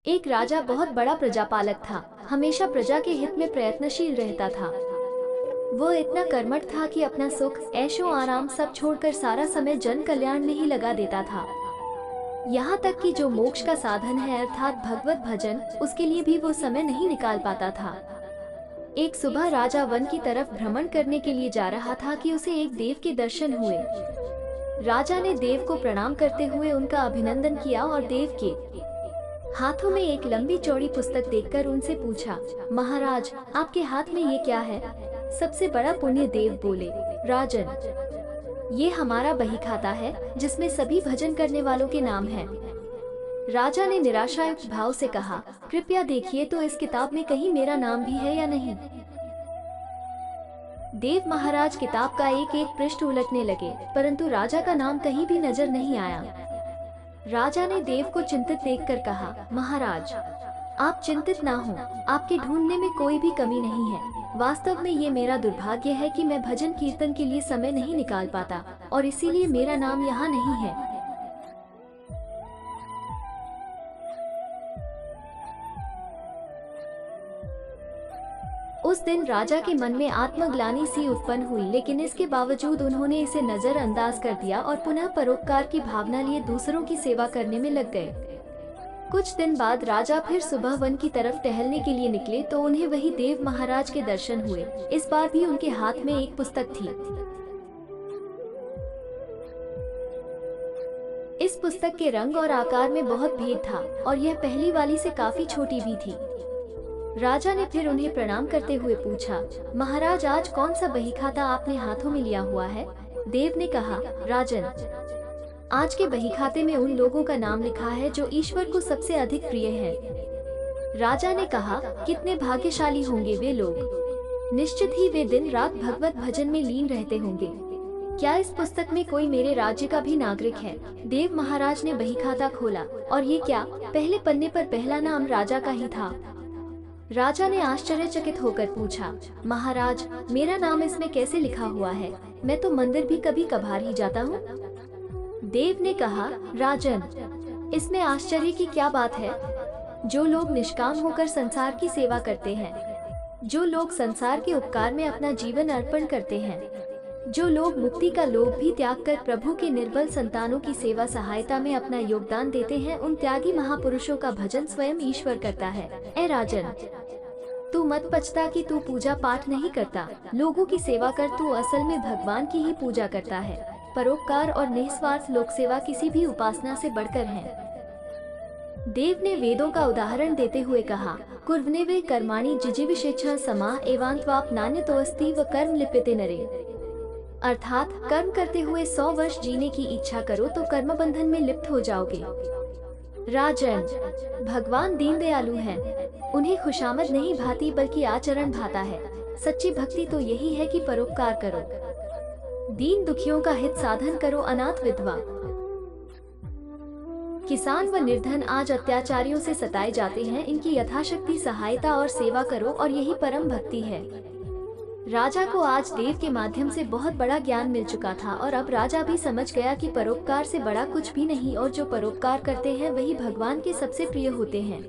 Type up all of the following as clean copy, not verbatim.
एक राजा बहुत बड़ा प्रजापालक था। हमेशा प्रजा के हित में प्रयत्नशील रहता था। वो इतना कर्मठ था कि अपना सुख, ऐशो आराम सब छोड़कर सारा समय जन कल्याण में ही लगा देता था। यहाँ तक कि जो मोक्ष का साधन है अर्थात भगवत भजन, उसके लिए भी वो समय नहीं निकाल पाता था। एक सुबह राजा वन की तरफ भ्रमण करने के लिए जा रहा था कि उसे एक देव के दर्शन हुए। राजा ने देव को प्रणाम करते हुए उनका अभिनंदन किया और देव के हाथों में एक लंबी चौड़ी पुस्तक देखकर उनसे पूछा, महाराज, आपके हाथ में ये क्या है? सबसे बड़ा पुण्य देव बोले, राजन, ये हमारा बही खाता है जिसमें सभी भजन करने वालों के नाम हैं। राजा ने निराशायुक्त भाव से कहा, कृपया देखिए तो इस किताब में कहीं मेरा नाम भी है या नहीं। देव महाराज किताब का एक एक पृष्ठ उलटने लगे, परंतु राजा का नाम कहीं भी नजर नहीं आया। राजा ने देव को चिंतित देखकर कहा, महाराज, आप चिंतित ना हो, आपके ढूंढने में कोई भी कमी नहीं है। वास्तव में ये मेरा दुर्भाग्य है कि मैं भजन कीर्तन के लिए समय नहीं निकाल पाता और इसीलिए मेरा नाम यहाँ नहीं है। उस दिन राजा के मन में आत्मग्लानि सी उत्पन्न हुई, लेकिन इसके बावजूद उन्होंने इसे नजरअंदाज कर दिया और पुनः परोपकार की भावना लिए दूसरों की सेवा करने में लग गए। कुछ दिन बाद राजा फिर सुबह वन की तरफ टहलने के लिए निकले तो उन्हें वही देव महाराज के दर्शन हुए। इस बार भी उनके हाथ में एक पुस्तक थी। इस पुस्तक के रंग और आकार में बहुत भेद था और यह पहली वाली से काफी छोटी भी थी। राजा ने फिर उन्हें प्रणाम करते हुए पूछा, महाराज, आज कौन सा बही खाता आपने हाथों में लिया हुआ है? देव ने कहा, राजन, आज के बही खाते में उन लोगों का नाम लिखा है जो ईश्वर को सबसे अधिक प्रिय हैं। राजा ने कहा, कितने भाग्यशाली होंगे वे लोग। निश्चित ही वे दिन रात भगवत भजन में लीन रहते होंगे। क्या इस पुस्तक में कोई मेरे राज्य का भी नागरिक है? देव महाराज ने बही खाता खोला और ये क्या, पहले पन्ने पर पहला नाम राजा का ही था। राजा ने आश्चर्यचकित होकर पूछा, महाराज, मेरा नाम इसमें कैसे लिखा हुआ है? मैं तो मंदिर भी कभी कभार ही जाता हूँ। देव ने कहा, राजन, इसमें आश्चर्य की क्या बात है? जो लोग निष्काम होकर संसार की सेवा करते हैं, जो लोग संसार के उपकार में अपना जीवन अर्पण करते हैं, जो लोग मुक्ति का लोभ भी त्याग कर प्रभु के निर्बल संतानों की सेवा सहायता में अपना योगदान देते हैं, उन त्यागी महापुरुषों का भजन स्वयं ईश्वर करता है। ए राजन, तू मत पछता कि तू पूजा पाठ नहीं करता, लोगों की सेवा कर, तू असल में भगवान की ही पूजा करता है। परोपकार और निस्वार्थ लोक सेवा किसी भी उपासना से बढ़कर है। देव ने वेदों का उदाहरण देते हुए कहा, कुर्वनेवे कर्माणि जिजीविषेच्छा समाह एवान्त्वाप नान्यतोऽस्ति व कर्म लिप्यते नरे। अर्थात कर्म करते हुए 100 वर्ष जीने की इच्छा करो तो कर्म बंधन में लिप्त हो जाओगे। राजन, भगवान दीन दयालु हैं, उन्हें खुशामद नहीं भाती बल्कि आचरण भाता है। सच्ची भक्ति तो यही है कि परोपकार करो, दीन दुखियों का हित साधन करो, अनाथ विधवा, किसान व निर्धन आज अत्याचारियों से सताए जाते हैं, इनकी यथाशक्ति सहायता और सेवा करो और यही परम भक्ति है। राजा को आज देव के माध्यम से बहुत बड़ा ज्ञान मिल चुका था और अब राजा भी समझ गया कि परोपकार से बड़ा कुछ भी नहीं और जो परोपकार करते हैं वही भगवान के सबसे प्रिय होते हैं।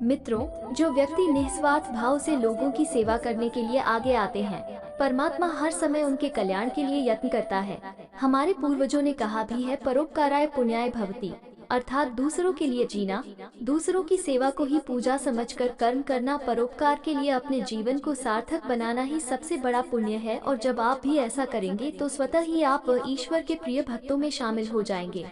मित्रों, जो व्यक्ति निस्वार्थ भाव से लोगों की सेवा करने के लिए आगे आते हैं, परमात्मा हर समय उनके कल्याण के लिए यत्न करता है। हमारे पूर्वजों ने कहा भी है, परोपकाराय पुण्याय भवति, अर्थात दूसरों के लिए जीना, दूसरों की सेवा को ही पूजा समझकर कर्म करना, परोपकार के लिए अपने जीवन को सार्थक बनाना ही सबसे बड़ा पुण्य है। और जब आप भी ऐसा करेंगे तो स्वतः ही आप ईश्वर के प्रिय भक्तों में शामिल हो जाएंगे।